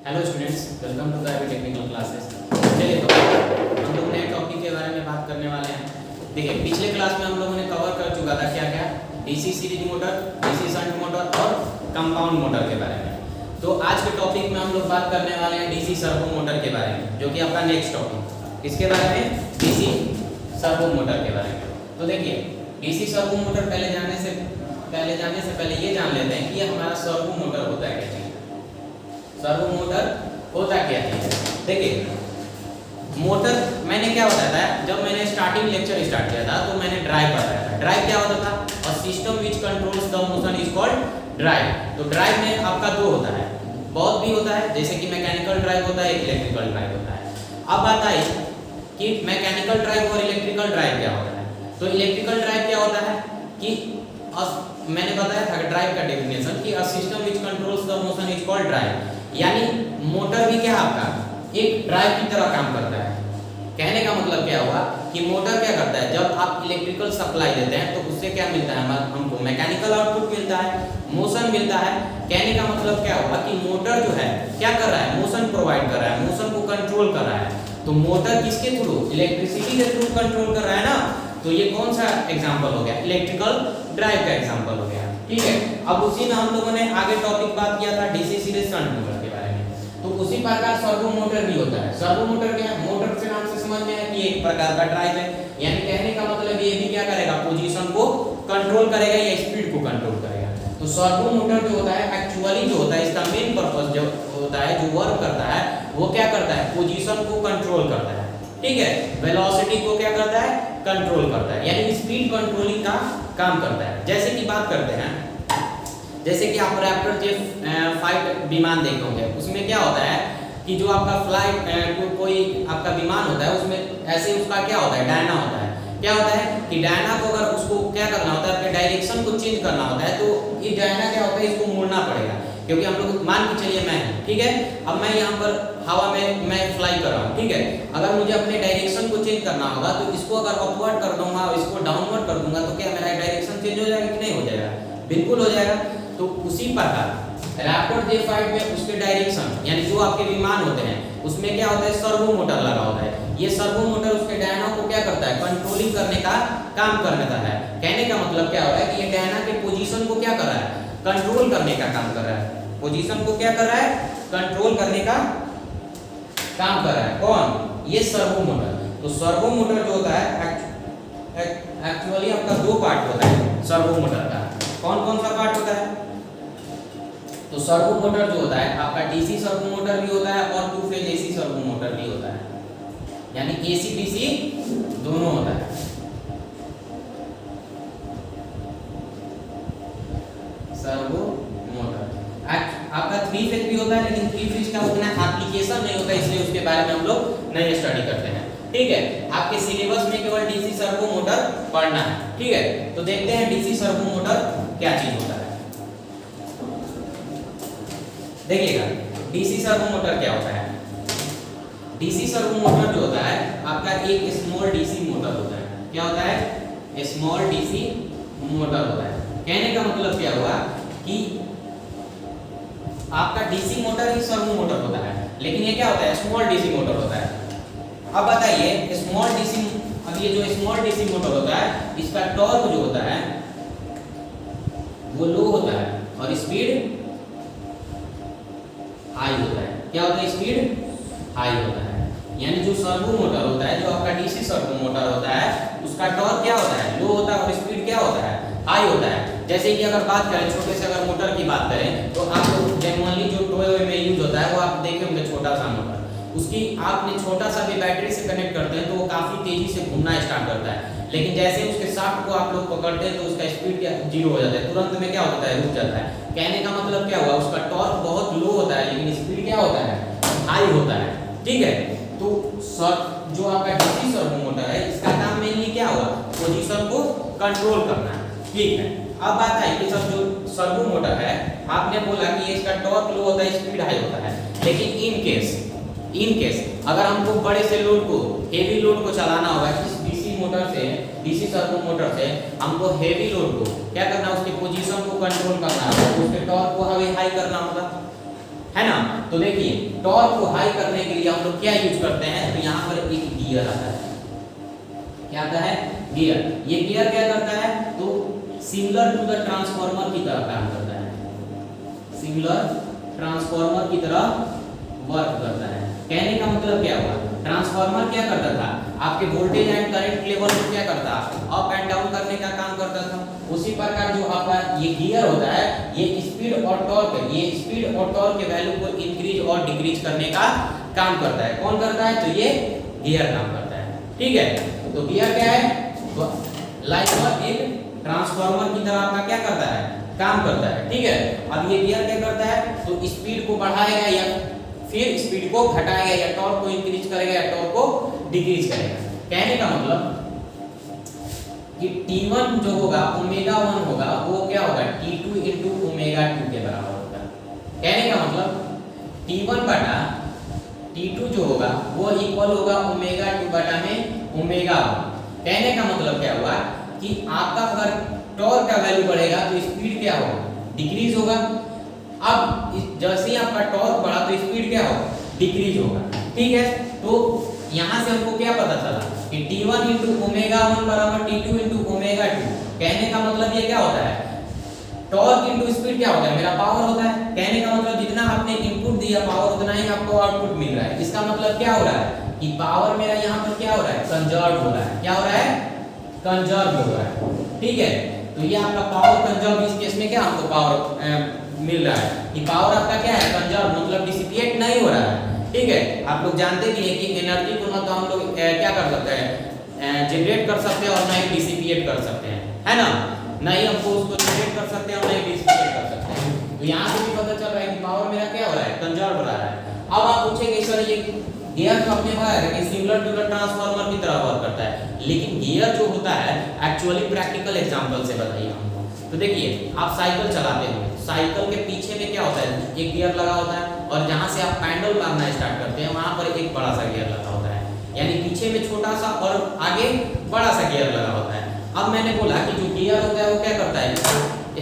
Hello students, welcome to the technical classes. चलिए तो हम लोग नए टॉपिक के बारे में बात करने वाले हैं। देखिए, पिछले क्लास में हम लोगों ने कवर कर चुका था क्या क्या DC series motor, DC shunt motor और कंपाउंड मोटर के बारे में। तो आज के टॉपिक में हम लोग बात करने वाले हैं डीसी सर्वो मोटर के बारे में, जो कि आपका नेक्स्ट टॉपिक। किसके बारे में? डीसी सर्वो मोटर के बारे में। तो देखिए, डीसी सर्वो मोटर पहले जाने से पहले ये जान लेते हैं कि हमारा सर्वो मोटर होता है क्या चीज़। सर्वो मोटर होता क्या है? देखिए, मोटर मैंने क्या बताया था, जब मैंने स्टार्टिंग लेक्चर स्टार्ट किया था तो मैंने ड्राइव बताया था। ड्राइव क्या होता था? A system which controls the motion is called drive. तो ड्राइव में आपका दो होता है, बहुत भी होता है, जैसे कि मैकेनिकल ड्राइव होता है, इलेक्ट्रिकल ड्राइव होता है। अब बात आई कि मैकेनिकल ड्राइव और इलेक्ट्रिकल ड्राइव क्या होता है। तो इलेक्ट्रिकल ड्राइव क्या होता है कि मैंने बताया था ड्राइव का डेफिनेशन कि a system which controls the motion is called drive. यानी मोटर भी क्या आपका एक ड्राइव की तरह काम करता है। कहने का मतलब क्या हुआ कि मोटर क्या करता है, जब आप इलेक्ट्रिकल सप्लाई देते हैं तो उससे क्या मिलता है हमको? मैकेनिकल आउटपुट मिलता है, मोशन मिलता है। कहने का मतलब क्या हुआ कि मोटर जो है क्या कर रहा है? मोशन प्रोवाइड कर रहा है, मोशन को कंट्रोल कर रहा है। तो मोटर किसके थ्रू? इलेक्ट्रिसिटी के थ्रू कंट्रोल कर रहा है ना। तो ये कौन सा एग्जाम्पल हो गया? इलेक्ट्रिकल ड्राइव का एग्जाम्पल हो गया। ठीक है, अब उसी में हम लोगों ने आगे टॉपिक बात किया था डीसी सीरीज शंट मोटर के बारे में। तो उसी प्रकार सर्वो मोटर भी होता है। सर्वो मोटर क्या है? मोटर से नाम से समझ में है कि एक प्रकार का ड्राइव है। यानी कहने का मतलब ये भी क्या करेगा? पोजीशन को कंट्रोल करेगा या स्पीड को कंट्रोल करेगा। तो सर्वो मोटर जो होता है एक्चुअली जो होता है, इसका मेन पर्पस जो होता है, जो वर्क करता है, वो क्या करता है? पोजीशन को कंट्रोल करता है। ठीक है, वेलोसिटी को क्या करता है? कंट्रोल करता है, यानी स्पीड कंट्रोलिंग का काम करता है। जैसे कि बात करते हैं, जैसे कि आप रैप्टर जेट फाइट विमान देखे होंगे, उसमें क्या होता है कि जो आपका फ्लाइट कोई आपका विमान होता है, उसमें ऐसे उसका क्या होता है? डायना होता है। क्या होता है कि डायना को अगर उसको क्या करना होता है, अपने डायरेक्शन को चेंज करना होता है, तो ये डायना क्या होता है? इसको मोड़ना पड़ेगा। क्योंकि हम लोग मान के चलिए मैं, ठीक है, अब मैं यहाँ पर हवा में मैं फ्लाई कर रहा हूँ, ठीक है, अगर मुझे अपने डायरेक्शन को चेंज करना होगा तो इसको अगर अपवर्ड कर दूंगा और इसको डाउनवर्ड कर दूंगा तो क्या मेरा डायरेक्शन चेंज हो जाएगा कि नहीं हो जाएगा? बिल्कुल हो जाएगा। तो उसी प्रकार रैप्टर जे फाइट में उसके डायरेक्शन, यानी जो आपके विमान होते हैं उसमें क्या होता है? सर्वो मोटर लगा होता है। ये सर्वो मोटर उसके डायना को क्या करता है? कंट्रोलिंग करने का काम करता है। कहने का मतलब क्या हो रहा है कि ये डायना के पोजीशन को क्या कर रहा है? कंट्रोल करने का काम कर रहा है। पोजीशन को क्या कर रहा है? कंट्रोल करने का काम कर रहा है। कौन? ये सर्वो मोटर। तो सर्वो मोटर जो होता है एक्चुअली आपका दो पार्ट होता है सर्वो मोटर का। कौन कौन सा पार्ट होता है? तो सर्वो मोटर जो होता है आपका डीसी सर्वो मोटर भी होता है और two phase AC servo motor भी होता है, यानी एसी डीसी दोनों होता है। सर्वो मोटर आपका थ्री फेज भी होता है, लेकिन थ्री फेज का उतना एप्लीकेशन नहीं होता, इसलिए उसके बारे में हम लोग नहीं स्टडी करते हैं। ठीक है, आपके सिलेबस में केवल डीसी सर्वो मोटर पढ़ना है। ठीक है, तो देखते हैं डीसी सर्वो मोटर क्या चीज होता है। देखिएगा, डीसी सर्वो मोटर क्या होता है? डीसी सर्वो मोटर जो होता है आपका एक स्मॉल डीसी मोटर होता है। क्या होता है? स्मॉल डीसी मोटर होता है। कहने का मतलब क्या हुआ कि आपका डीसी मोटर ही सर्वो मोटर होता है, लेकिन ये क्या होता है? स्मॉल डीसी मोटर होता है। अब बताइए, स्मॉल डीसी, अब ये जो स्मॉल डीसी मोटर होता है, इसका टॉर्क जो होता है वो लो होता है और स्पीड हाई होता है। क्या होता है? स्पीड हाई होता है। यानी जो सर्वो मोटर होता है, जो आपका डीसी सर्वो मोटर होता है, उसका टॉर्क क्या होता है? लो होता है और स्पीड क्या होता है? हाई होता है। जैसे कि अगर बात करें छोटे से अगर मोटर की बात करें तो आप जनरली जो टॉय में यूज होता है वो आप देखे होंगे, छोटा सा मोटर, उसकी आपने छोटा सा भी बैटरी से कनेक्ट करते हैं तो वो काफी तेजी से घूमना स्टार्ट करता है, लेकिन जैसे उसके शाफ्ट को आप लोग पकड़ते हैं तो उसका स्पीड क्या जीरो हो जाता है, तुरंत में क्या होता है? रुक जाता है। कहने का मतलब क्या हुआ? उसका टॉर्क बहुत लो होता है लेकिन स्पीड क्या होता है? हाई होता है। ठीक है, तो जो आपका डीसी सर्वो मोटर है इसका काम मेनली क्या हुआ? पोजीशन को कंट्रोल करना है। ठीक है, अब बात आई कि सब जो सर्वो मोटर है, आपने बोला कि इसका टॉर्क लो होता है, स्पीड हाई होता है, लेकिन इन केस अगर हमको बड़े से लोड को, हेवी लोड को चलाना होगा, इस डीसी मोटर से, डीसी सर्वो मोटर से हमको हेवी लोड को क्या करना है? उसकी पोजीशन को कंट्रोल करना है, उसके टॉर्क को हाई करना होगा, है ना। तो देखिए टॉर्क को हाई करने के लिए हम लोग क्या यूज करते हैं, तो यहाँ पर एक गियर आता है। क्या आता है? गियर। ये गियर क्या करता है, तो सिमिलर टू द ट्रांसफार्मर की तरह काम करता है, सिमिलर ट्रांसफार्मर की तरह वर्क करता है। कहने का मतलब क्या हुआ, ट्रांसफार्मर क्या करता था, आपके वोल्टेज एंड करंट लेवल को क्या करता, अप एंड डाउन करने का काम करता था। उसी प्रकार जो आपका ये गियर होता है, ये स्पीड और टॉर्क, ये स्पीड और टॉर्क के वैल्यू को इंक्रीज और डिक्रीज करने का काम करता है। कौन करता है, तो ये गियर काम करता है। ठीक है, तो गियर क्या है, तो लाइक एक ट्रांसफार्मर की तरह आपका क्या करता है, काम करता है। ठीक है, अब ये गियर क्या करता है, तो स्पीड को बढ़ाएगा या फिर स्पीड को घटाएगा, या टॉर्क को इंक्रीज करेगा या टॉर्क को डिक्रीज करेगा। कहने का मतलब कि T1 जो होगा ओमेगा 1 होगा, वो क्या होगा T2 into ओमेगा 2 के बराबर होगा। कहने का मतलब T1 बटा T2 जो होगा वो इक्वल होगा ओमेगा 2 बटा में ओमेगा 1। कहने का मतलब क्या हुआ कि आपका अगर टॉर्क का वैल्यू बढ़ेगा तो स्पीड क्या होगा, डिक्रीज होगा। अब जैसे ही आपका टॉर्क बढ़ा तो स्पीड क्या होगा, डिक्रीज होगा। ठीक है, तो यहाँ से हमको क्या पता चला कि T1 into ओमेगा 1 बराबर T2 into ओमेगा 2। कहने का मतलब ये क्या होता है, टॉर्क इनटू स्पीड क्या होता है, मेरा पावर होता है। कहने का मतलब जितना आपने इनपुट दिया पावर उतना ही आपको आउटपुट मिल रहा है। इसका मतलब क्या हो रहा है कि पावर मेरा यहाँ पर क्या हो रहा है, कंजर्व हो रहा है। क्या हो रहा है, कंजर्व हो रहा है। ठीक है, तो ये आपका पावर कंजर्व, इस केस में क्या हमको पावर मिल रहा है कि पावर आपका क्या है, कंजर्व मतलब डिसिपिएट नहीं हो रहा है। ठीक है, आप लोग जानते भी हैं कि एनर्जी को ना तो हम लोग क्या कर सकते हैं, जनरेट कर सकते हैं और ना ही डिसिपिएट कर सकते हैं, है ना। ना ही हमको उसको जनरेट कर सकते हैं और ना ही डिसिपिएट कर सकते हैं। तो यहाँ से भी पता चल रहा है कि पावर मेरा क्या हो रहा है, कंजर्व हो रहा है। अब आप पूछेंगे सर ये गियर तो अपने पास है कि सिमिलर टू द ट्रांसफार्मर की तरह वर्क करता है, लेकिन गियर जो होता है एक्चुअली प्रैक्टिकल एग्जांपल से बताइए हमको। तो देखिए आप साइकिल चलाते हो, साइकिल के पीछे में क्या होता है, एक गियर लगा होता है, और जहाँ से आप पैडल मारना स्टार्ट करते हैं वहाँ पर एक बड़ा सा गियर लगा होता है, यानी पीछे में छोटा सा और आगे बड़ा सा गियर लगा होता है। अब मैंने बोला कि जो गियर होता है वो क्या करता है,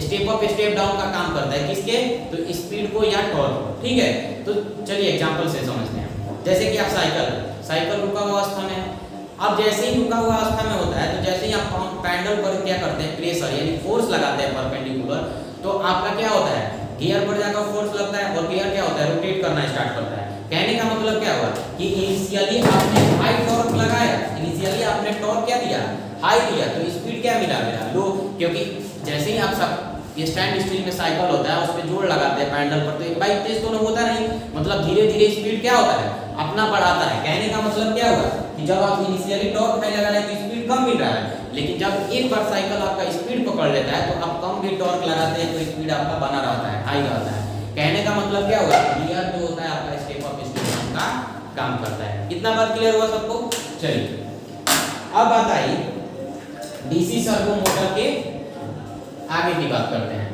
स्टेप अप स्टेप डाउन का काम करता है, किसके, तो स्पीड को या टॉर्क को। ठीक है, तो चलिए एग्जांपल से समझते हैं। जैसे कि आप साइकिल रुका हुआ अवस्था में है। अब जैसे ही रुका हुआ अवस्था में होता है, तो जैसे ही आप पैडल पर क्या करते हैं, प्रेशर यानी फोर्स लगाते हैं परपेंडिकुलर, तो आपका क्या होता है, गियर पर जाकर फोर्स लगता है और गियर क्या होता है, रोटेट करना स्टार्ट करता है। कहने का मतलब क्या हुआ कि इनिशियली आपने हाई टॉर्क लगाया, इनिशियली आपने टॉर्क क्या दिया, हाई दिया, तो स्पीड क्या मिला, मेरा लो। क्योंकि जैसे ही आप सब ये स्टैंड स्टील में साइकिल होता है, उस पर जोड़ लगाते हैं पैडल पर, तो एक बाइक तेज तो होता नहीं, मतलब धीरे धीरे स्पीड क्या होता है, अपना बढ़ाता है। कहने का मतलब क्या हुआ कि जब आप इनिशियली टॉर्क हाई लगा रहे हैं तो स्पीड कम मिल रहा है, लेकिन जब एक बार साइकिल आपका स्पीड पकड़ लेता है तो आप कम भी टॉर्क लगाते हैं तो स्पीड आपका बना रहता है, हाई रहता है। कहने का मतलब क्या हुआ, गियर जो होता है आपका स्टेप अप स्टेप डाउन का काम करता है। इतना बात क्लियर हुआ सबको। चलिए अब बात आई डीसी सर्वो मोटर के आगे की बात करते हैं।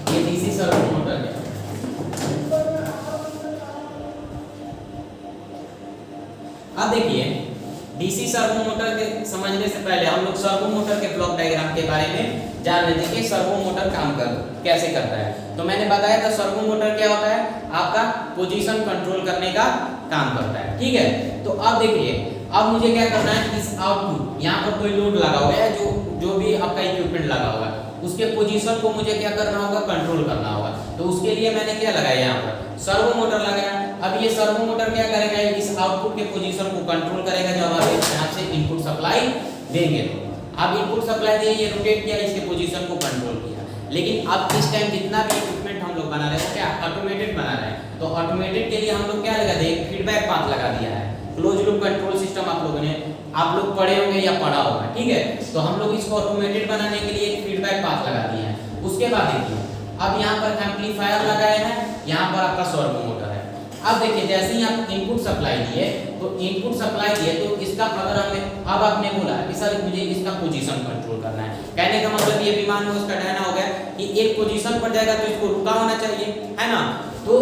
ये डीसी सर्वो मोटर है। अब देखिए डीसी सर्वो मोटर के समझने से पहले हम लोग सर्वो मोटर के ब्लॉक डायग्राम के बारे में जान लेते हैं कि सर्वो मोटर काम कैसे करता है। तो मैंने बताया था सर्वो मोटर क्या होता है, आपका पोजीशन कंट्रोल करने का काम करता है। ठीक है, तो अब देखिए अब मुझे क्या करना है, इस आउटपुट यहाँ पर कोई लोड लगा हुआ है, जो भी आपका इक्विपमेंट लगा हुआ है उसके पोजीशन को मुझे क्या करना होगा, कंट्रोल करना होगा। तो उसके लिए मैंने क्या लगाया, यहाँ पर सर्वो मोटर लगाया। अब ये सर्वो मोटर क्या करेगा, इस आउटपुट के पोजीशन को कंट्रोल करेगा। जब आप यहाँ से इनपुट सप्लाई देंगे, तो आप इनपुट सप्लाई दिए, ये रोटेट किया, इसके पोजीशन को कंट्रोल किया। लेकिन अब इस टाइम जितना भी इक्विपमेंट हम लोग बना रहे हैं क्या ऑटोमेटेड बना रहे हैं, तो ऑटोमेटेड के लिए हम लोग क्या लगा दें, फीडबैक पाथ लगा दिया है। क्लोज लूप कंट्रोल सिस्टम आप लोग पढ़े होंगे या पढ़ा होगा। ठीक है, तो हम लोग इसको ऑटोमेटेड बनाने के लिए एक फीडबैक पाथ लगा दिए हैं। उसके बाद देखिए अब यहाँ पर एम्पलीफायर लगाए हैं, यहाँ पर आपका सर्वो मोटर है। अब देखिए जैसे ही आप इनपुट सप्लाई दिए, तो इनपुट सप्लाई दिए तो इसका अगर हमें अब आपने बोला कि सर मुझे इसका पोजीशन कंट्रोल करना है। कहने का मतलब ये विमान में उसका कहना हो गया कि एक पोजीशन पर जाएगा तो इसको रुका होना चाहिए, है ना। तो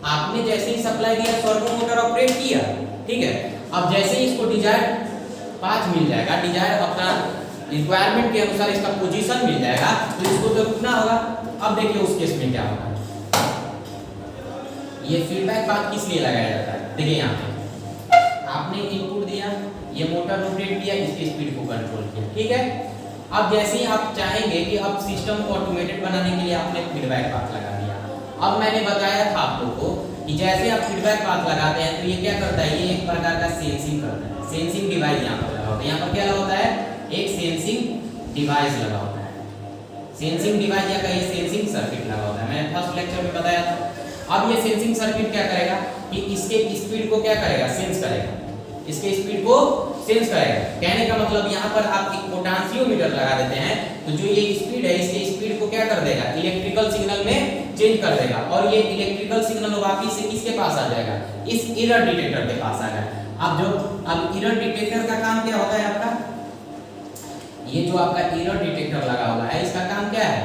आपने जैसे ही सप्लाई दिया सर्वो मोटर ऑपरेट किया। ठीक है, अब जैसे ही इसको डिजायर्ड पाथ मिल जाएगा, डिजायर अपना रिक्वायरमेंट के अनुसार इसका पोजीशन मिल जाएगा, तो इसको तो रुकना होगा। अब देखिए उस केस में क्या होगा, ये फीडबैक पाथ किस लिए लगाया जाता है? देखिए यहाँ पे आपने इनपुट दिया, ये मोटर रोटेट किया, इसकी स्पीड को कंट्रोल किया, ठीक है। अब जैसे ही आप चाहेंगे कि अब सिस्टम को ऑटोमेटेड बनाने के लिए आपने फीडबैक पाथ लगा दिया। अब मैंने बताया था आप लोग को कि जैसे आप फीडबैक पाथ लगाते हैं तो ये क्या करता है, ये एक प्रकार का सेंसिंग करता है। सेंसिंग डिवाइस यहाँ पर लगा होता है। यहाँ पर क्या लगा होता है? एक सेंसिंग डिवाइस लगा होता है। सेंसिंग डिवाइस या कहिए सेंसिंग सर्किट लगा होता है। मैंने फर्स्ट लेक्चर में बताया था। अब ये सेंसिंग सर्किट क्या करेगा कि इसके स्पीड को क्या करेगा? सेंस करेगा। इसके स्पीड को सेंस करेगा। कहने का मतलब यहाँ पर आप एक पोटेंशियोमीटर लगा देते हैं तो जो ये स्पीड है इसके स्पीड को क्या कर देगा? इलेक्ट्रिकल सिग्नल में चेंज कर देगा और ये इलेक्ट्रिकल सिग्नल वापस से किसके पास आ जाएगा? इस एरर डिटेक्टर के पास आ जाएगा। अब एरर डिटेक्टर का काम क्या होता है आपका? ये जो आपका एरर डिटेक्टर लगा हुआ है इसका काम क्या है?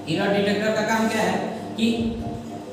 एरर डिटेक्टर का काम क्या है कि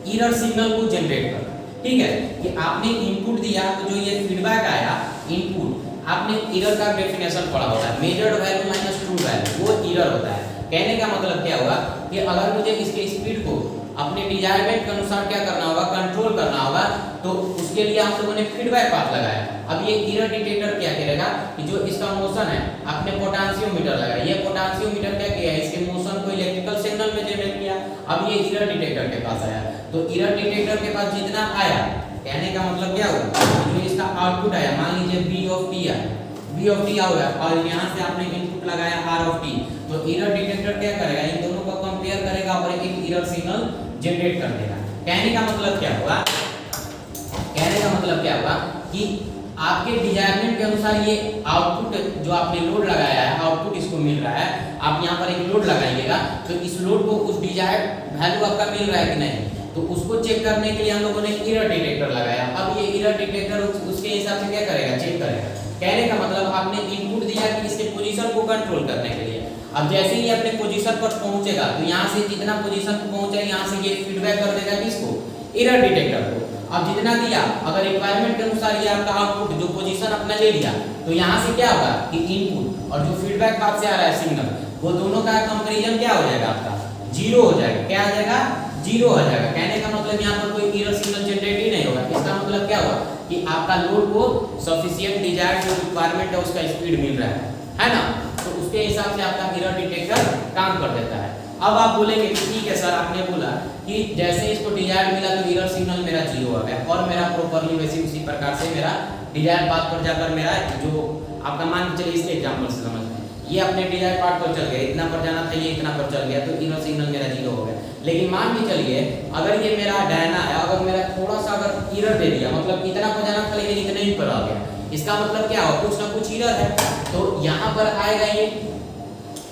एरर सिग्नल को जनरेट करना, ठीक है। कि आपने इनपुट दिया तो जो ये फीडबैक आया इनपुट, आपने एरर का डेफिनेशन पढ़ा होता है, measured value minus true value, वो एरर होता है। कहने का मतलब क्या हुआ कि अगर मुझे इसके स्पीड को अपने डिजायरमेंट के अनुसार क्या करना होगा? कंट्रोल करना होगा, तो उसके लिए हम लोगों ने फीडबैक पाथ लगाया। अब ये एरर डिटेक्टर क्या करेगा कि जो इसका मोशन है, आपने पोटेंशियोमीटर लगाया, ये पोटेंशियोमीटर क्या किया? इसके मोशन को इलेक्ट्रिकल सिग्नल में जनरेट किया। अब ये एरर डिटेक्टर के पास आया, तो एरर डिटेक्टर के पास जितना आया, कहने का मतलब क्या हुआ? जो इसका आउटपुट आया, मान लीजिए बी ऑफ टी आया, बी ऑफ टी आया और यहाँ से आपने इनपुट लगाया आर ऑफ टी, तो एरर डिटेक्टर क्या करेगा? इन दोनों को कंपेयर करेगा और एक एरर सिग्नल जनरेट कर देगा। कहने का मतलब क्या हुआ? कहने का मतलब क्या हुआ कि आपके डिजायरमेंट के अनुसार ये आउटपुट जो आपने लोड लगाया है, आउटपुट इसको मिल रहा है। आप यहाँ पर एक लोड लगाइएगा तो इस लोड को उस डिजायर्ड वैल्यू आपका मिल रहा है कि नहीं, तो उसको चेक करने के लिए हम लोगों ने एरर डिटेक्टर लगाया। अब ये एरर डिटेक्टर उसके हिसाब से क्या करेगा? चेक करेगा। कहने का मतलब आपने इनपुट दिया कि इसके पोजीशन को कंट्रोल करने के लिए। अब जैसे ही अपने पोजीशन पर पहुंचेगा तो यहाँ से जितना पोजीशन पर पहुंचा यहाँ से ये फीडबैक कर देगा किसको? एरर डिटेक्टर को। अब जितना दिया, अगर रिक्वायरमेंट के अनुसार ये आपका आउटपुट जो पोजीशन अपना ले लिया, तो यहाँ से क्या होगा कि इनपुट और जो फीडबैक पाथ से आ रहा है सिग्नल, वो दोनों का कंपैरिजन क्या हो जाएगा? आपका जीरो हो जाएगा। क्या आ जाएगा? जीरो हो जाएगा। कहने का मतलब यहाँ पर कोई एरर सिग्नल जनरेट ही नहीं होगा। इसका मतलब क्या हुआ कि आपका लोड को सफिशिएंट डिजायर्ड जो रिक्वायरमेंट है उसका स्पीड मिल रहा है ना, तो उसके हिसाब से आपका एरर डिटेक्टर काम कर देता है। अब आप बोलेंगे कि ठीक है सर, आपने बोला कि जैसे इसको डिजायर्ड मिला तो एरर सिग्नल मेरा जीरो आ गया और मेरा प्रॉपर्ली वैसे उसी प्रकार से मेरा डिजायर्ड पाथ पर जाकर मेरा जो आपका मान चलिए इसके एग्जांपल से समझ, ये अपने डिजायर्ड पाथ पर चल गया, इतना पर जाना था ये इतना पर चल गया, तो एरर सिग्नल मेरा जीरो हो गया। लेकिन मान के चलिए अगर ये मेरा डायना है, अगर मेरा थोड़ा सा अगर एरर दे दिया, मतलब इतना पर जाना था लेकिन इतने ही पर आ गया, इसका मतलब क्या हो? कुछ ना कुछ एरर है, तो यहाँ पर आएगा ये।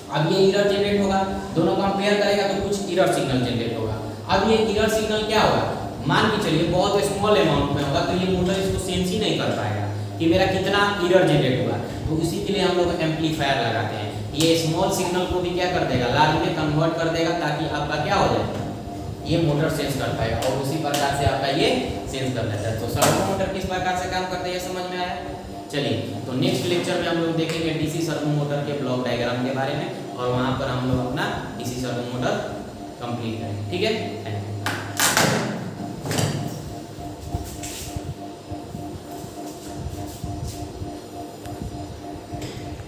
अब ये एरर जनरेट होगा, दोनों कंपेयर करेगा तो कुछ एरर सिग्नल जनरेट होगा। अब ये एरर सिग्नल क्या होगा? मान के चलिए बहुत स्मॉल अमाउंट में होगा, तो ये मोटर इसको सेंस ही नहीं कर पाएगा कि मेरा कितना एरर जनरेट होगा। तो इसी के लिए हम लोग एम्पलीफायर लगाते हैं। ये स्मॉल सिग्नल को भी क्या कर देगा? लार्ज में कन्वर्ट कर देगा, ताकि आपका क्या हो जाए? ये मोटर सेंस कर पाएगा और उसी प्रकार से आपका ये सेंस कर लेता है। तो सर्वो मोटर किस प्रकार से काम करता है ये समझ में आया? चलिए, तो नेक्स्ट लेक्चर में हम लोग देखेंगे डीसी सर्वो मोटर के ब्लॉक डायग्राम के बारे में, और वहाँ पर हम लोग अपना डीसी सर्वो मोटर कंप्लीट करेंगे। ठीक है।